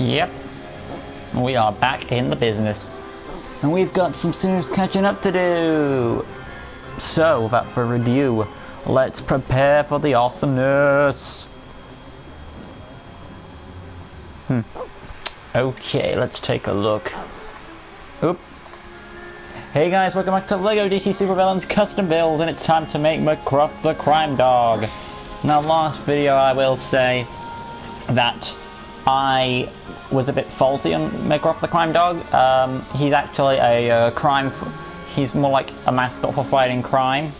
Yep, we are back in the business. And we've got some serious catching up to do. So, without further ado, let's prepare for the awesomeness. Okay, let's take a look. Oop. Hey guys, welcome back to LEGO DC Supervillains Custom Build, and it's time to make Mcgruff the Crime Dog. Now, last video I will say that I was a bit faulty on Mcgruff the Crime Dog. He's actually a he's more like a mascot for fighting crime.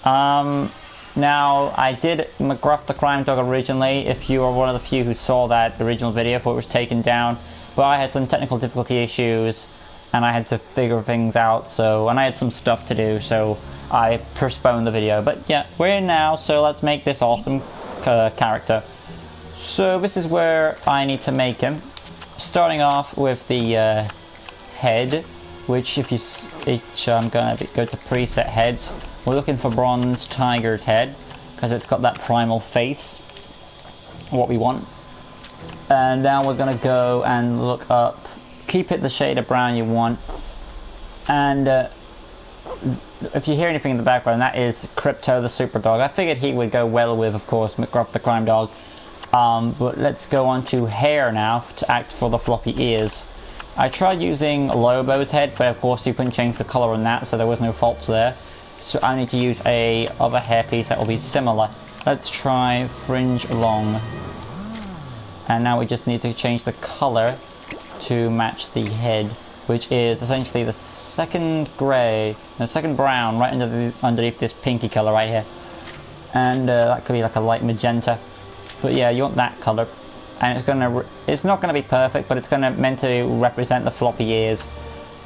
Now, I did Mcgruff the Crime Dog originally, if you are one of the few who saw that original video before it was taken down, but I had some technical difficulty issues, and I had to figure things out, and I had some stuff to do, so I postponed the video. But yeah, we're in now, so let's make this awesome character. So this is where I need to make him. Starting off with the head, which I'm gonna go to preset heads. We're looking for bronze tiger's head, because it's got that primal face, what we want. And now we're gonna go and look up, keep it the shade of brown you want, and if you hear anything in the background, that is Crypto the Super Dog. I figured he would go well with, of course, Mcgruff the Crime Dog. But let's go on to hair now to act for the floppy ears. I tried using Lobo's head, but of course you couldn't change the color on that, so there was no fault there. So I need to use a other hairpiece that will be similar. Let's try Fringe Long. And now we just need to change the color to match the head, which is essentially the second brown right underneath this pinky color right here. And that could be like a light magenta. But yeah, you want that color, and it's not gonna be perfect, but it's meant to represent the floppy ears,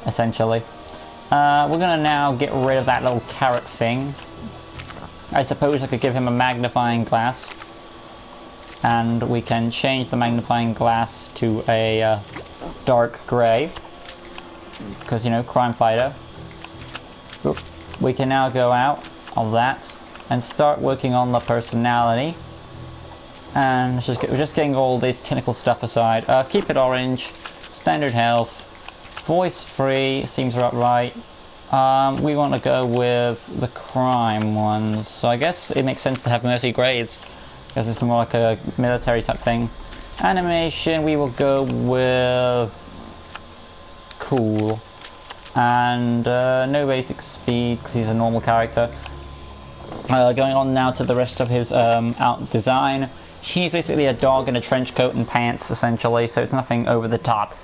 essentially. We're gonna now get rid of that little carrot thing. I suppose I could give him a magnifying glass, and we can change the magnifying glass to a dark gray, because, you know, crime fighter. Oop. We can now go out of that and start working on the personality. And we're just getting all this technical stuff aside. Keep it orange, standard health, voice free, seems about right. We want to go with the crime ones, so I guess it makes sense to have Mercy Graves, because it's more like a military type thing. Animation, we will go with cool, and no basic speed because he's a normal character. Going on now to the rest of his out design. He's basically a dog in a trench coat and pants, essentially, so it's nothing over the top.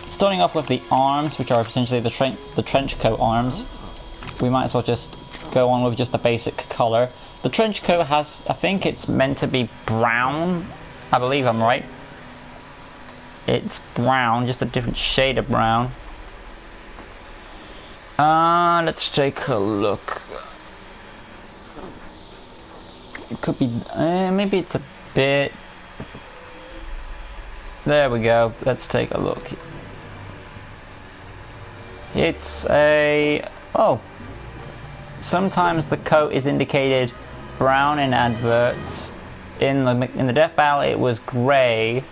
Starting off with the arms, which are essentially the trench coat arms, we might as well just go on with just the basic color. The trench coat has, I think it's meant to be brown. I believe I'm right. It's brown, just a different shade of brown. Let's take a look. It could be, maybe it's a bit, there we go, let's take a look. It's sometimes the coat is indicated brown in adverts. In the Death Battle it was grey,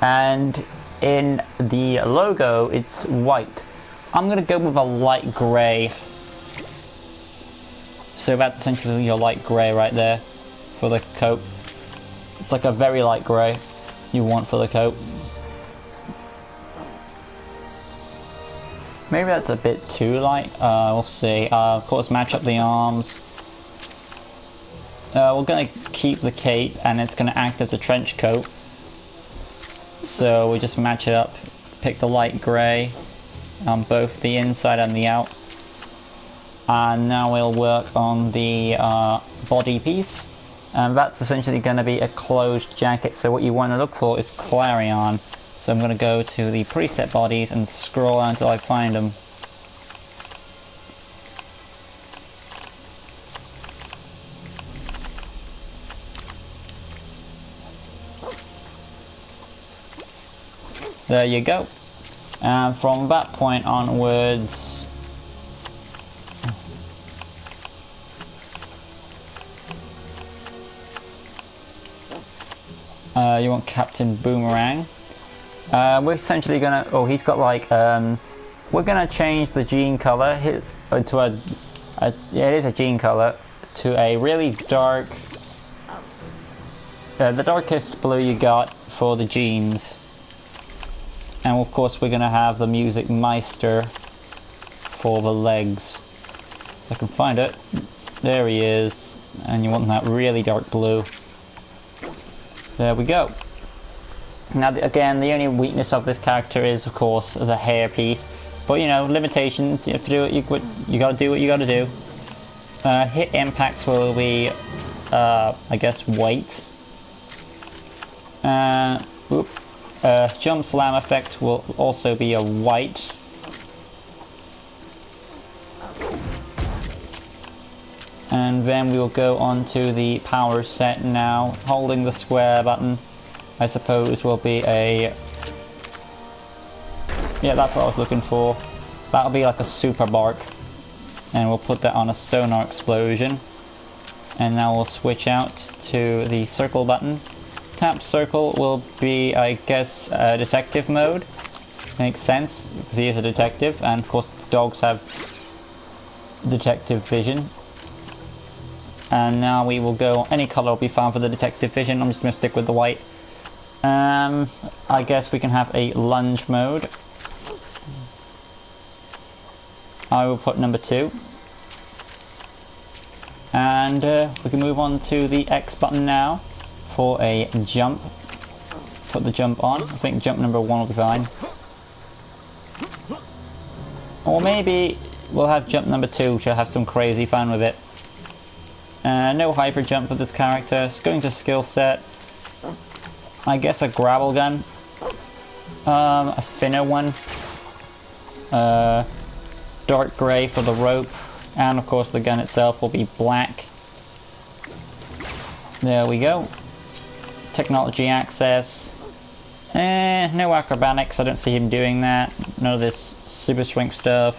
and in the logo it's white. I'm gonna go with a light grey. So that's essentially your light grey right there for the coat. It's like a very light grey you want for the coat. Maybe that's a bit too light. We'll see. Of course, match up the arms. We're gonna keep the cape, and it's gonna act as a trench coat. So we just match it up. Pick the light grey on both the inside and the out. And now we'll work on the body piece, and that's essentially going to be a closed jacket. So what you want to look for is Clarion. So I'm going to go to the preset bodies and scroll until I find them. There you go. And from that point onwards, You want Captain Boomerang. We're essentially gonna, oh, he's got like, we're gonna change the gene color to yeah, it is a gene color, to a really dark, the darkest blue you got for the genes. And of course we're gonna have the Music Meister for the legs. If I can find it. There he is. And you want that really dark blue. There we go. Now again, the only weakness of this character is of course the hair piece. But you know, limitations, you have to do what you gotta do what you gotta do. Hit impacts will be, I guess, white. Jump slam effect will also be a white. And then we will go on to the power set now. Holding the square button, I suppose, will be a... Yeah, that's what I was looking for. That'll be like a super bark. And we'll put that on a sonar explosion. And now we'll switch out to the circle button. Tap circle will be, I guess, detective mode. Makes sense, because he is a detective, and of course dogs have detective vision. And now we will go, any color will be fine for the detective vision. I'm just going to stick with the white. I guess we can have a lunge mode. I will put number 2. And we can move on to the X button now for a jump. Put the jump on. I think jump number 1 will be fine. Or maybe we'll have jump number 2 to have some crazy fun with it. No hyper jump with this character. It's going to skill set. I guess a gravel gun. A thinner one. Dark grey for the rope. And of course the gun itself will be black. There we go. Technology access. No acrobatics. I don't see him doing that. None of this super strength stuff.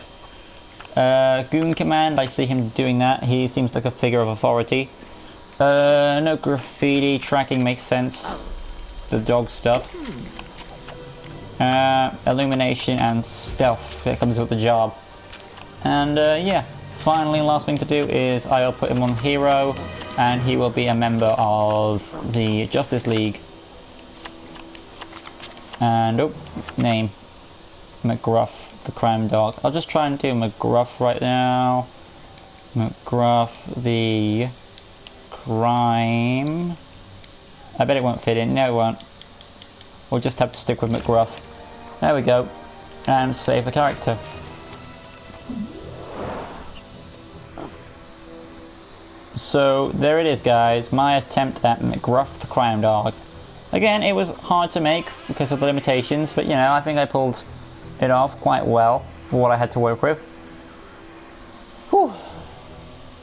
Goon command, I see him doing that. He seems like a figure of authority. No graffiti, tracking makes sense. The dog stuff. Illumination and stealth, that comes with the job. And yeah, finally last thing to do is I'll put him on hero, and he will be a member of the Justice League. And oh, name. Mcgruff, the crime dog. I'll just try and do Mcgruff right now. Mcgruff, the crime... I bet it won't fit in. No, it won't. We'll just have to stick with Mcgruff. There we go. And save the character. So, there it is, guys. My attempt at Mcgruff, the crime dog. Again, it was hard to make because of the limitations, but you know, I think I pulled it off quite well for what I had to work with. Whew.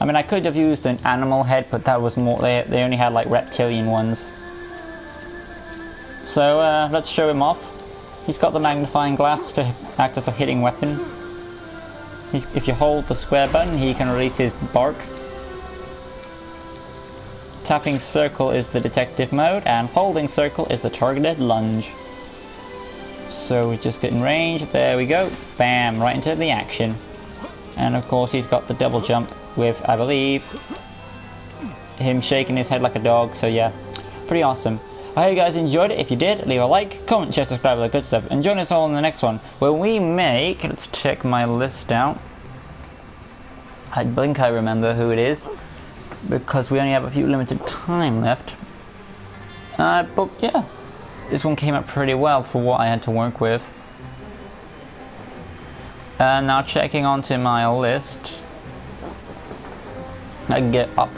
I mean, I could have used an animal head, but that was more, they only had like reptilian ones. So let's show him off. He's got the magnifying glass to act as a hitting weapon. If you hold the square button, he can release his bark. Tapping circle is the detective mode, and holding circle is the targeted lunge. So we just get in range, there we go, bam, right into the action. And of course he's got the double jump with, I believe, him shaking his head like a dog, so yeah, pretty awesome. I hope you guys enjoyed it. If you did, leave a like, comment, share, subscribe, all the good stuff, and join us all in the next one, where we make, let's check my list out. I think I remember who it is, because we only have a few limited time left. But yeah. This one came out pretty well for what I had to work with. Now checking onto my list. I can get up.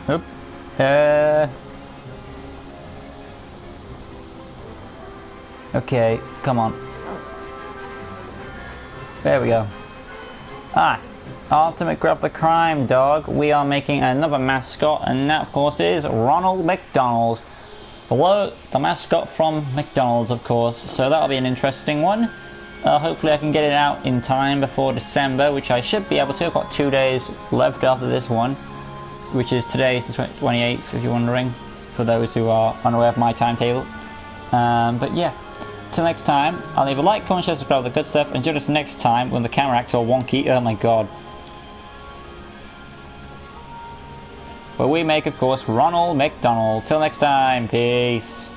Oop. Okay, come on. There we go. Ultimate Mcgruff the crime dog. We are making another mascot, and that of course is Ronald McDonald. The mascot from McDonald's, of course. So that'll be an interesting one. Hopefully I can get it out in time before December, which I should be able to. I've got 2 days left after this one. which is today's the 28th, if you're wondering, for those who are unaware of my timetable. But yeah, till next time, I'll leave a like, comment, share, subscribe, the good stuff, and join us next time when the camera acts all wonky. Oh my god. Where we make, of course, Ronald McDonald. Till next time, peace.